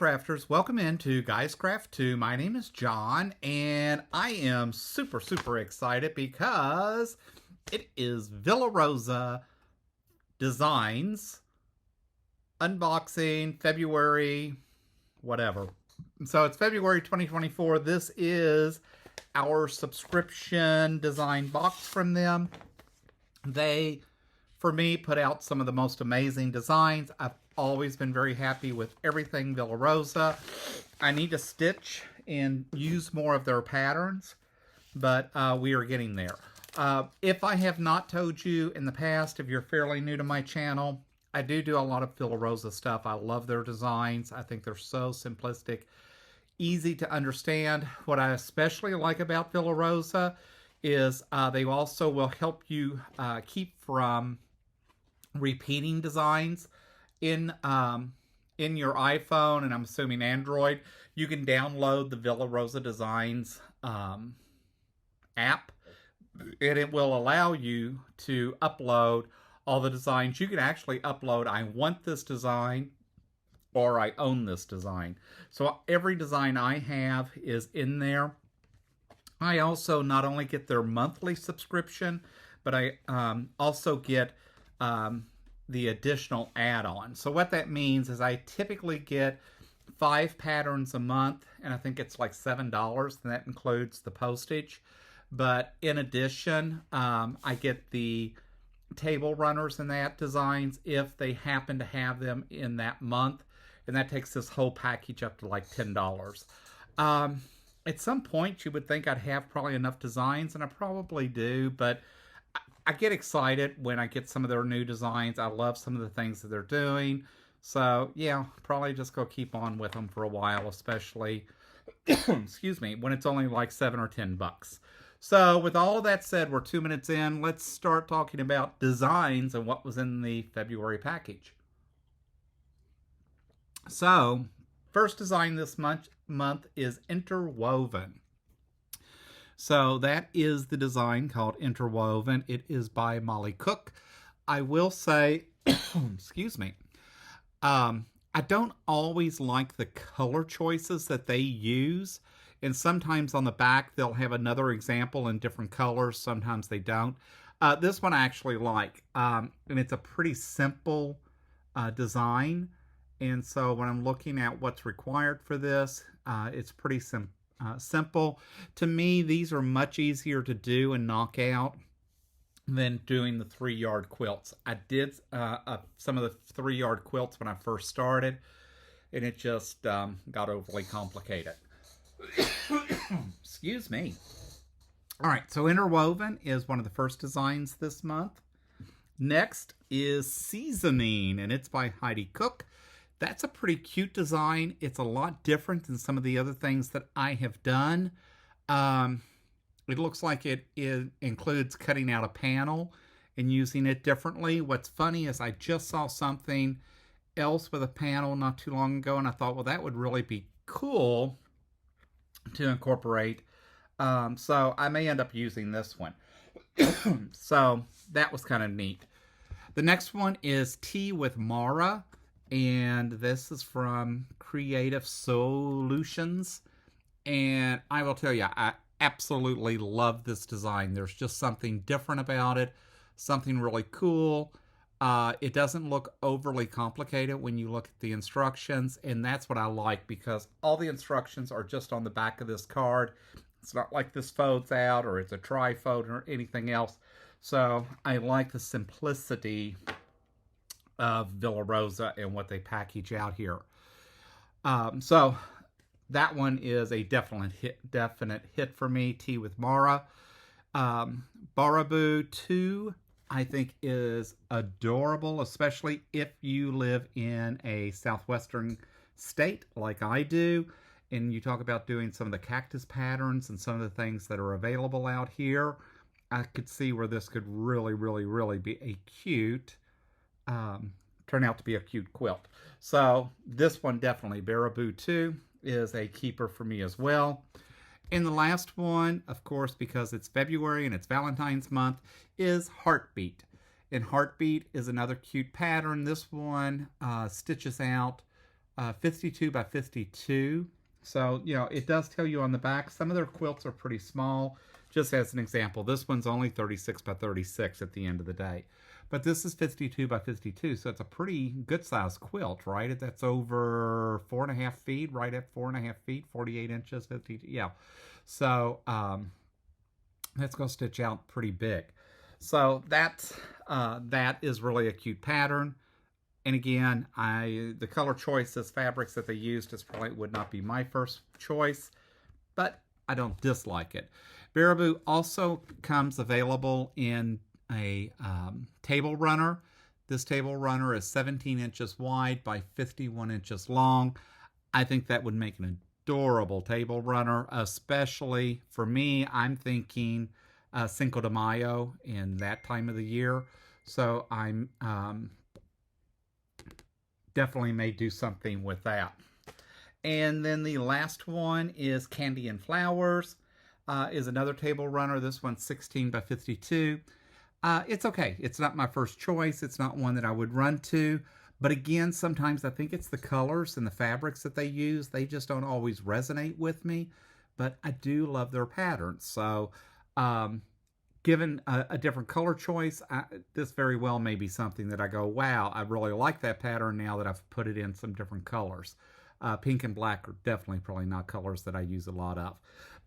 crafters, welcome into Guys Craft 2. My name is John and I am super excited because it is Villa Rosa Designs unboxing February whatever. So it's February 2024. This is our subscription design box from them. They, for me, put out some of the most amazing designs. I've always been very happy with everything Villa Rosa. I need to stitch and use more of their patterns, but we are getting there. If I have not told you in the past, if you're fairly new to my channel, I do a lot of Villa Rosa stuff. I love their designs. I think they're so simplistic, easy to understand. What I especially like about Villa Rosa is they also will help you keep from repeating designs. In your iPhone, and I'm assuming Android, you can download the Villa Rosa Designs app, and it will allow you to upload all the designs. You can actually upload, I want this design, or I own this design. So every design I have is in there. I also not only get their monthly subscription, but I also get the additional add-on. So what that means is I typically get 5 patterns a month, and I think it's like $7, and that includes the postage. But in addition, I get the table runners and that designs if they happen to have them in that month, and that takes this whole package up to like $10. At some point, you would think I'd have probably enough designs, and I probably do, but I get excited when I get some of their new designs. I love some of the things that they're doing. So, yeah, probably just go keep on with them for a while, especially, excuse me, when it's only like $7 or $10. So, with all of that said, we're 2 minutes in. Let's start talking about designs and what was in the February package. So, first design this month is Interwoven. So that is the design called Interwoven. It is by Molly Cook. I will say, excuse me, I don't always like the color choices that they use. And sometimes on the back, they'll have another example in different colors. Sometimes they don't. This one I actually like. And it's a pretty simple design. And so when I'm looking at what's required for this, it's pretty simple. To me, these are much easier to do and knock out than doing the 3-yard quilts. I did some of the 3-yard quilts when I first started, and it just got overly complicated. Excuse me. All right, so Interwoven is one of the first designs this month. Next is Seasoning, and it's by Heidi Cook. That's a pretty cute design. It's a lot different than some of the other things that I have done. It looks like it includes cutting out a panel and using it differently. What's funny is I just saw something else with a panel not too long ago, and I thought, well, that would really be cool to incorporate. So I may end up using this one. So that was kind of neat. The next one is Tea with Mara. And this is from Creative Solutions. And I will tell you, I absolutely love this design. There's just something different about it. Something really cool. It doesn't look overly complicated when you look at the instructions. And that's what I like, because all the instructions are just on the back of this card. It's not like this folds out or it's a tri-fold or anything else. So I like the simplicity of Villa Rosa and what they package out here. So that one is a definite hit for me. Tea with Mara. Baraboo 2, I think, is adorable, especially if you live in a southwestern state like I do, and you talk about doing some of the cactus patterns and some of the things that are available out here. I could see where this could really be a cute turn out to be a cute quilt. So this one definitely, Baraboo 2, is a keeper for me as well. And the last one, of course, because it's February and it's Valentine's month, is Heartbeat. And Heartbeat is another cute pattern. This one stitches out 52 by 52. So, you know, it does tell you on the back. Some of their quilts are pretty small. Just as an example, this one's only 36 by 36 at the end of the day. But this is 52 by 52, so it's a pretty good size quilt, right? That's over 4.5 feet, right at 4.5 feet, 48 inches, 50, yeah. So that's going to stitch out pretty big. So that is really a cute pattern. And again, the color choices, fabrics that they used is probably would not be my first choice, but I don't dislike it. Baraboo also comes available in a table runner. This table runner is 17 inches wide by 51 inches long. I think that would make an adorable table runner, especially for me. I'm thinking Cinco de Mayo in that time of the year. So I'm definitely may do something with that. And then the last one is Candy and Flowers. Is another table runner. This one's 16 by 52. It's okay. It's not my first choice. It's not one that I would run to. But again, sometimes I think it's the colors and the fabrics that they use. They just don't always resonate with me. But I do love their patterns. So given a different color choice, this very well may be something that I go, wow, I really like that pattern now that I've put it in some different colors. Pink and black are definitely probably not colors that I use a lot of.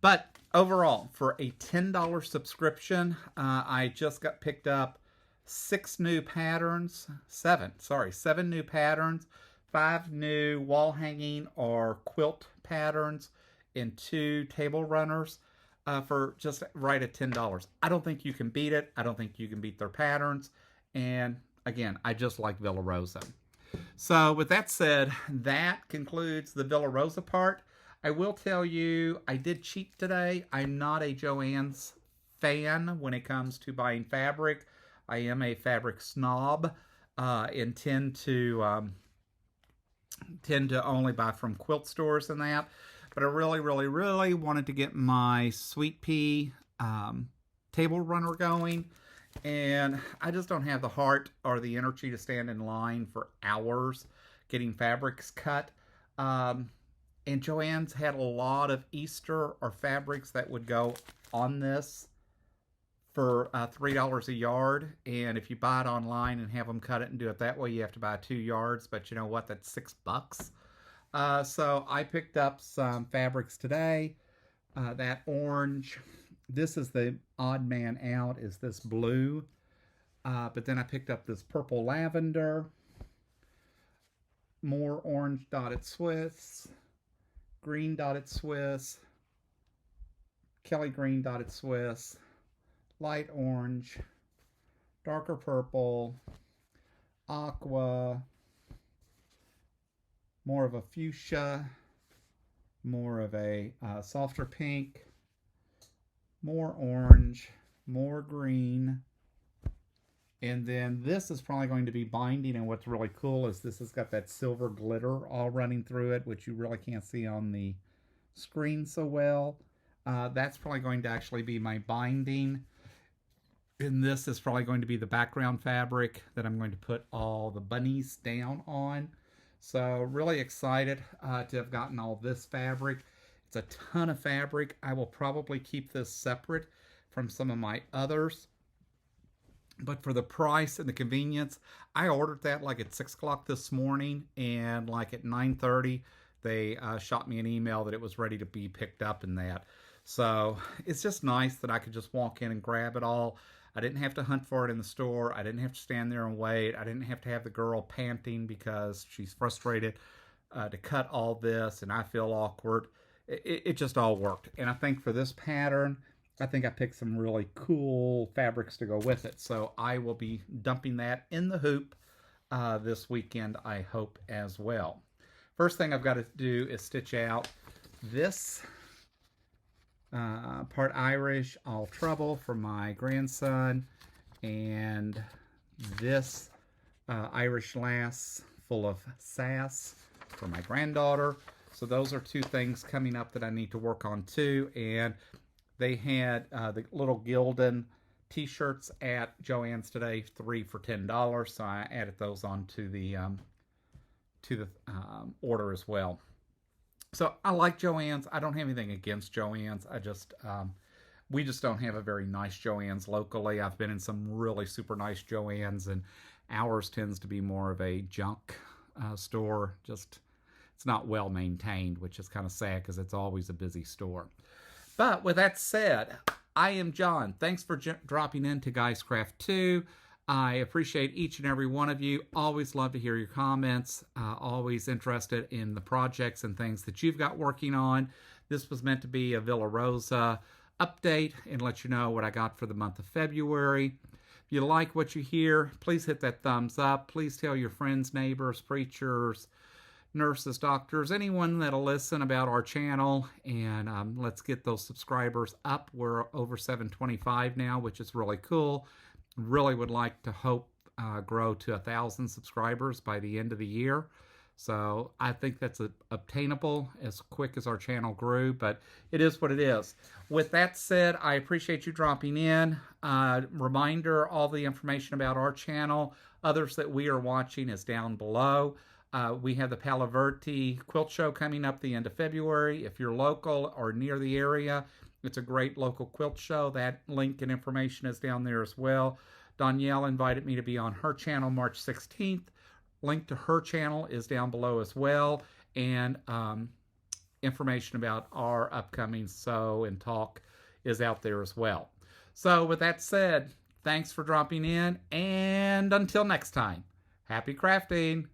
But overall, for a $10 subscription, I just got picked up seven new patterns, 5 new wall hanging or quilt patterns, and 2 table runners for just right at $10. I don't think you can beat it. I don't think you can beat their patterns. And again, I just like Villa Rosa. So with that said, that concludes the Villa Rosa part. I will tell you, I did cheat today. I'm not a Joann's fan when it comes to buying fabric. I am a fabric snob and tend to only buy from quilt stores and that. But I really, really, really wanted to get my Sweet Pea table runner going. And I just don't have the heart or the energy to stand in line for hours getting fabrics cut. And Joann's had a lot of Easter or fabrics that would go on this for $3 a yard. And if you buy it online and have them cut it and do it that way, you have to buy 2 yards. But you know what? That's $6. So I picked up some fabrics today. That orange. This is the odd man out, is this blue. But then I picked up this purple lavender. More orange dotted Swiss. Green dotted Swiss. Kelly green dotted Swiss. Light orange. Darker purple. Aqua. More of a fuchsia. More of a softer pink. More orange, more green, and then this is probably going to be binding, and what's really cool is this has got that silver glitter all running through it, which you really can't see on the screen so well. That's probably going to actually be my binding, and this is probably going to be the background fabric that I'm going to put all the bunnies down on. So really excited to have gotten all this fabric. It's a ton of fabric. I will probably keep this separate from some of my others. But for the price and the convenience, I ordered that like at 6 o'clock this morning. And like at 9:30, they shot me an email that it was ready to be picked up and that. So it's just nice that I could just walk in and grab it all. I didn't have to hunt for it in the store. I didn't have to stand there and wait. I didn't have to have the girl panting because she's frustrated to cut all this and I feel awkward. It just all worked. And I think for this pattern, I think I picked some really cool fabrics to go with it. So I will be dumping that in the hoop this weekend, I hope, as well. First thing I've got to do is stitch out this part Irish, all trouble for my grandson, and this Irish lass full of sass for my granddaughter. So those are 2 things coming up that I need to work on too. And they had the little Gildan t-shirts at Joann's today, 3 for $10. So I added those onto the to the order as well. So I like Joann's. I don't have anything against Joann's. We just don't have a very nice Joann's locally. I've been in some really super nice Joann's, and ours tends to be more of a junk store. Just it's not well maintained, which is kind of sad because it's always a busy store. But with that said, I am John. Thanks for dropping into Guys Craft 2. I appreciate each and every one of you. Always love to hear your comments. Always interested in the projects and things that you've got working on. This was meant to be a Villa Rosa update and let you know what I got for the month of February. If you like what you hear, please hit that thumbs up. Please tell your friends, neighbors, preachers, nurses, doctors, anyone that'll listen about our channel, and let's get those subscribers up. We're over 725 now, which is really cool. Really would like to hope grow to 1,000 subscribers by the end of the year. So I think that's obtainable as quick as our channel grew, but it is what it is. With that said, I appreciate you dropping in. Reminder, all the information about our channel, others that we are watching is down below. We have the Palo Verde Quilt Show coming up the end of February. If you're local or near the area, it's a great local quilt show. That link and information is down there as well. Donnell invited me to be on her channel March 16th. Link to her channel is down below as well. And information about our upcoming sew and talk is out there as well. So with that said, thanks for dropping in. And until next time, happy crafting.